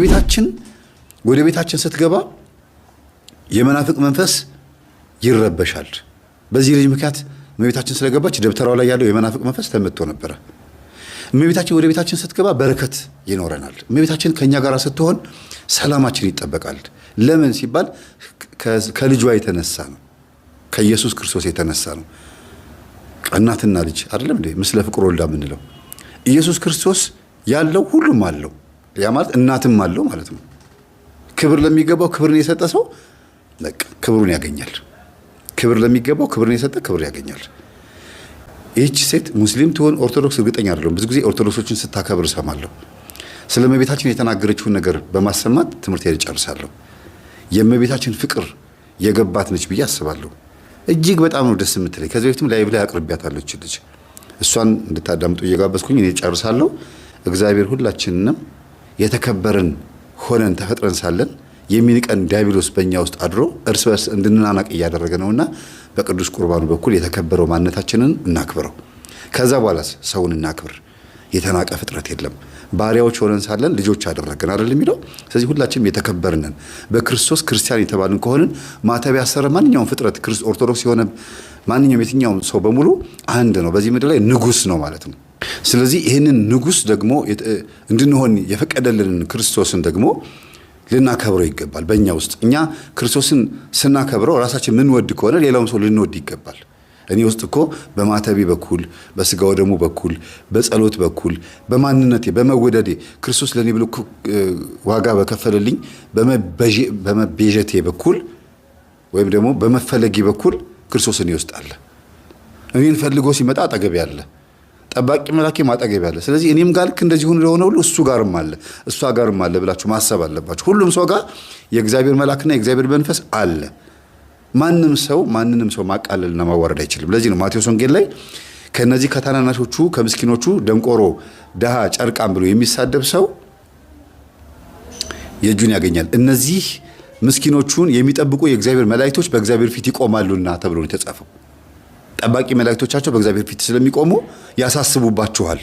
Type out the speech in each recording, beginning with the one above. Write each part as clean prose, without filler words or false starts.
ቤታችን ወደ ቤታችን ስትገባ የመናፍቅ መንፈስ ይረበሻል። በዚህ ልጅ ምክንያት እመቤታችን ስለገባች ደብተራው ላይ ያለው የመናፍቅ መንፈስ ተመትቶ ነበር። እመቤታችን ወደ ቤታችን ስትገባ በረከት ይኖረናል። እመቤታችን ከኛ ጋር ስትሆን ሰላማችን ይጠበቃል። ለምን ሲባል ከልጇ የተነሳ ነው። ከኢየሱስ ክርስቶስ የተነሳ ነው። እናትና ልጅ አይደለም እንዴ? ምስለ ፍቁር ወልዳ ምንለው ኢየሱስ ክርስቶስ ያለው ሁሉም አለው። ያ ማለት እናትም አለው ማለት ነው። ክብር ለሚገባው ክብርን የሰጠ ሰው በቃ ክብሩን ያገኛል። ክብር ለሚገባው ክብርን የሰጠ ክብር ያገኛል። ይህች ሴት ሙስሊም ትሆን ኦርቶዶክስ እርግጠኛ አይደለም። ብዙ ጊዜ ኦርቶዶክሶችን ስታከብር ሰማለሁ። ስለ እመቤታችን የተናገረችውን ነገር በማሰማት ትምህርት ያጨርሳለሁ። የእመቤታችን ፍቅር የገባት ነች ብዬ አስባለሁ። እጅግ በጣም ነው ደስ የምትለኝ። ከዚህ በፊትም ላይ ብላ አቅርቢያታለሁ ልጅ። እሷን እንድታዳምጡ እየጋበዝኩኝ እኔ ጨርሳለሁ። እግዚአብሔር ሁላችንንም የተከበርን ሆነን ተፈጥረን ሳለን የሚንቀን ዲያብሎስ በእኛ ውስጥ አድሮ እርስ በርስ እንድንናናቅ እያደረገ ነውና በቅዱስ ቁርባኑ በኩል የተከበረው ማንነታችንን እናክብረው። ከዛ በኋላ ሰውን እናክብር። የተናቀ ፍጥረት የለም። ባሪያዎች ሆነን ሳለን ልጆች አደረገን አይደል የሚለው። ስለዚህ ሁላችንም የተከበርነን በክርስቶስ ክርስቲያን የተባልን ከሆንን ማተብ ያሰረ ማንኛውም ፍጥረት ኦርቶዶክስ የሆነ ማንኛውም የትኛውም ሰው በሙሉ አንድ ነው። በዚህ ምድር ላይ ንጉስ ነው ማለት ነው። ስለዚህ ይህንን ንጉስ ደግሞ እንድንሆን የፈቀደልንን ክርስቶስን ደግሞ ልናከብረው ይገባል። በእኛ ውስጥ እኛ ክርስቶስን ስናከብረው ራሳችን ምንወድ ከሆነ ሌላውም ሰው ልንወድ ይገባል። እኔ ውስጥ እኮ በማተቤ በኩል በስጋው ደሙ በኩል በጸሎት በኩል በማንነቴ በመወደዴ ክርስቶስ ለኔ ብሎ ዋጋ በከፈለልኝ በመቤዠቴ በኩል ወይም ደግሞ በመፈለጌ በኩል ክርስቶስ እኔ ውስጥ አለ። እኔን ፈልጎ ሲመጣ አጠገቤ አለ። ጠባቂ መላኬ ማጠገብ ያለ። ስለዚህ እኔም ጋር ልክ እንደዚህ ሆኖ ለሆነ ሁሉ እሱ ጋርም አለ እሷ ጋርም አለ ብላችሁ ማሰብ አለባችሁ። ሁሉም ሰው ጋር የእግዚአብሔር መልአክና የእግዚአብሔር መንፈስ አለ። ማንንም ሰው ማቃለልና ማዋረድ አይችልም። ለዚህ ነው ማቴዎስ ወንጌል ላይ ከነዚህ ከታናናሾቹ ከምስኪኖቹ ደንቆሮ ደሃ ጨርቃም ብሎ የሚሳደብ ሰው የእጁን ያገኛል። እነዚህ ምስኪኖቹን የሚጠብቁ የእግዚአብሔር መላእክቶች በእግዚአብሔር ፊት ይቆማሉና ተብሎ ነው የተጻፈው። ጠባቂ መላእክቶቻቸው በእግዚአብሔር ፊት ስለሚቆሙ ያሳስቡባችኋል።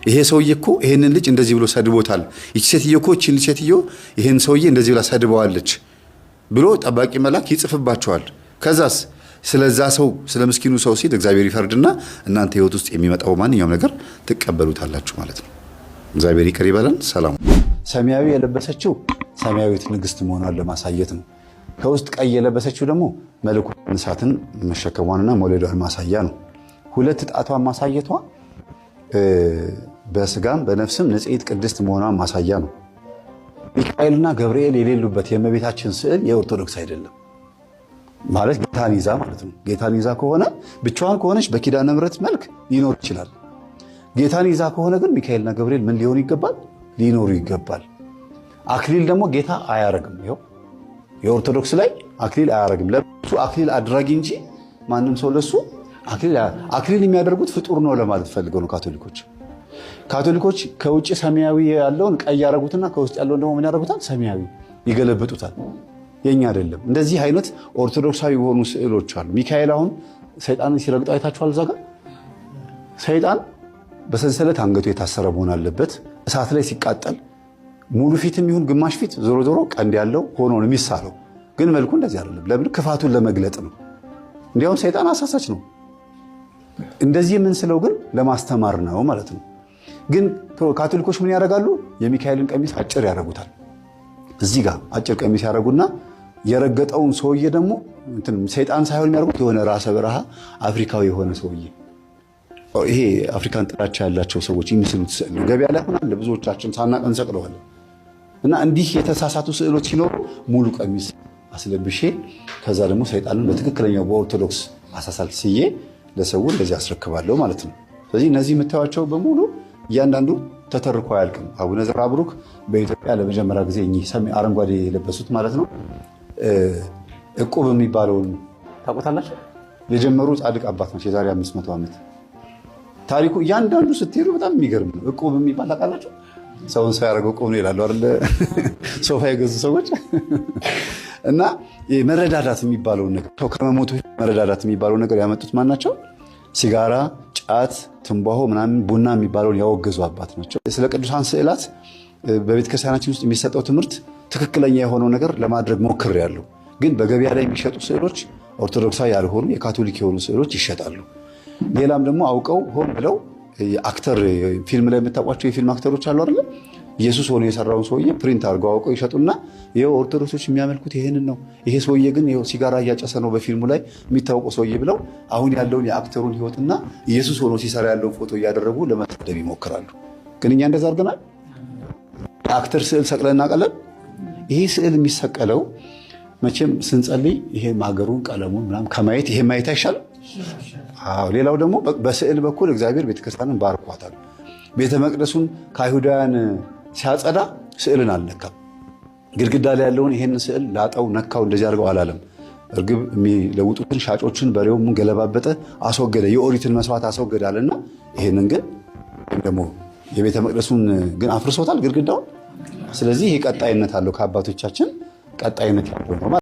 ይሄ ሰውዬ እኮ ይሄንን ልጅ እንደዚህ ብሎ ሰድቦታል፣ ይቺ ሴትዮ እኮ ይቺን ሴትዮ ይሄን ሰውዬ እንደዚህ ብላ ሰድበዋለች ብሎ ጠባቂ መልአክ ይጽፍባችኋል። ከዛስ ስለዛ ሰው ስለ ምስኪኑ ሰው ሲል እግዚአብሔር ይፈርድና እናንተ ህይወት ውስጥ የሚመጣው ማንኛውም ነገር ትቀበሉታላችሁ ማለት ነው። እግዚአብሔር ይቅር ይበለን። ሰላም። ሰማያዊ የለበሰችው ሰማያዊት ንግስት መሆኗን ለማሳየት ነው። ከውስጥ ቀይ የለበሰችው ደግሞ መለኮት እሳትን መሸከሟንና መውለዷን ማሳያ ነው። ሁለት ጣቷን ማሳየቷ በስጋም በነፍስም ንጽሕት ቅድስት መሆኗን ማሳያ ነው። ሚካኤልና ገብርኤል የሌሉበት የእመቤታችን ስዕል የኦርቶዶክስ አይደለም ማለት ጌታን ይዛ ማለት ነው። ጌታን ይዛ ከሆነ ብቻዋን ከሆነች በኪዳነ ምሕረት መልክ ሊኖር ይችላል። ጌታን ይዛ ከሆነ ግን ሚካኤልና ገብርኤል ምን ሊሆኑ ይገባል? ሊኖሩ ይገባል። አክሊል ደግሞ ጌታ አያረግም። ይኸው የኦርቶዶክስ ላይ አክሊል አያረግም። ለሱ አክሊል አድራጊ እንጂ ማንም ሰው ለሱ አክሊል የሚያደርጉት ፍጡር ነው ለማለት ፈልገው ነው ካቶሊኮች ከውጭ ሰማያዊ ያለውን ቀይ ያደርጉትና ከውስጥ ያለውን ደግሞ ምን ያደርጉታል? ሰማያዊ ይገለብጡታል። የኛ አይደለም። እንደዚህ አይነት ኦርቶዶክሳዊ የሆኑ ስዕሎች አሉ። ሚካኤል አሁን ሰይጣንን ሲረግጠው አይታችኋል። እዛ ጋር ሰይጣን በሰንሰለት አንገቱ የታሰረ መሆን አለበት። እሳት ላይ ሲቃጠል ሙሉ ፊትም ይሁን ግማሽ ፊት ዞሮ ዞሮ ቀንድ ያለው ሆኖ ነው የሚሳለው። ግን መልኩ እንደዚህ አይደለም። ለምን? ክፋቱን ለመግለጥ ነው። እንዲያውም ሰይጣን አሳሳች ነው። እንደዚህ የምንስለው ግን ለማስተማር ነው ማለት ነው። ግን ካቶሊኮች ምን ያደርጋሉ? የሚካኤልን ቀሚስ አጭር ያደርጉታል። እዚህ ጋር አጭር ቀሚስ ያደርጉና የረገጠውን ሰውዬ ደግሞ ሰይጣን ሳይሆን የሚያደርጉት የሆነ ራሰ በረሃ አፍሪካዊ የሆነ ሰውዬ፣ ይሄ አፍሪካን ጥላቻ ያላቸው ሰዎች የሚስሉት ስዕል ነው። ገበያ ላይ ሆናል ብዙዎቻችን ሳናቅ እንሰቅለዋለን። እና እንዲህ የተሳሳቱ ስዕሎች ሲኖሩ ሙሉ ቀሚስ አስለብሼ ከዛ ደግሞ ሰይጣንን በትክክለኛው በኦርቶዶክስ አሳሳል ስዬ ለሰው እንደዚህ አስረክባለሁ ማለት ነው። ስለዚህ እነዚህ የምታዩቸው በሙሉ እያንዳንዱ ተተርኮ አያልቅም። አቡነ ዘርአብሩክ በኢትዮጵያ ለመጀመሪያ ጊዜ እኚህ አረንጓዴ የለበሱት ማለት ነው ዕቁብ የሚባለውን ታውቁታላችሁ? የጀመሩ ጻድቅ አባት ናቸው። የዛሬ 500 ዓመት ታሪኩ እያንዳንዱ ስትሄዱ በጣም የሚገርም ነው። ዕቁብ የሚባል ታውቃላችሁ? ሰውን ሰው ያደረገው ዕቁብ ነው ይላሉ አይደል? ሶፋ የገዙ ሰዎች እና መረዳዳት የሚባለውን ነገር ሰው ከመሞቱ መረዳዳት የሚባለውን ነገር ያመጡት ማን ናቸው? ሲጋራ፣ ጫት፣ ትንባሆ ምናምን ቡና የሚባለውን ያወገዙ አባት ናቸው። ስለ ቅዱሳን ስዕላት በቤተ ክርስቲያናችን ውስጥ የሚሰጠው ትምህርት ትክክለኛ የሆነው ነገር ለማድረግ ሞክሬያለሁ። ግን በገበያ ላይ የሚሸጡ ስዕሎች ኦርቶዶክሳዊ ያልሆኑ የካቶሊክ የሆኑ ስዕሎች ይሸጣሉ። ሌላም ደግሞ አውቀው ሆን ብለው አክተር ፊልም ላይ የምታውቋቸው የፊልም አክተሮች አሉ አይደል? ኢየሱስ ሆኖ የሰራውን ሰውዬ ፕሪንት አድርገው አውቀው ይሸጡና ይሄው ኦርቶዶክሶች የሚያመልኩት ይሄንን ነው፣ ይሄ ሰውዬ ግን ይሄው ሲጋራ እያጨሰ ነው በፊልሙ ላይ የሚታወቀው ሰውዬ ብለው አሁን ያለውን የአክተሩን ሕይወትና ኢየሱስ ሆኖ ሲሰራ ያለውን ፎቶ እያደረጉ ለመሰደብ ይሞክራሉ። ግን እኛ እንደዛ አድርገናል? የአክተር ስዕል ሰቅለን እናውቃለን? ይሄ ስዕል የሚሰቀለው መቼም ስንጸልይ ይሄ ማገሩን ቀለሙን ምናምን ከማየት ይሄ ማየት አይሻልም? አዎ። ሌላው ደግሞ በስዕል በኩል እግዚአብሔር ቤተክርስቲያንን ባርኳታል። ቤተ መቅደሱን ከአይሁዳውያን ሲያጸዳ ስዕልን አልነካም። ግድግዳ ላይ ያለውን ይሄንን ስዕል ላጠው ነካው እንደዚህ አድርገው አላለም። እርግብ የሚለውጡትን ሻጮችን በሬውን ገለባበጠ፣ አስወገደ፣ የኦሪትን መስዋዕት አስወገደ አለና ይሄንን ግን ደግሞ የቤተ መቅደሱን ግን አፍርሶታል ግድግዳውን። ስለዚህ ይሄ ቀጣይነት አለው፣ ከአባቶቻችን ቀጣይነት ያለው ነው።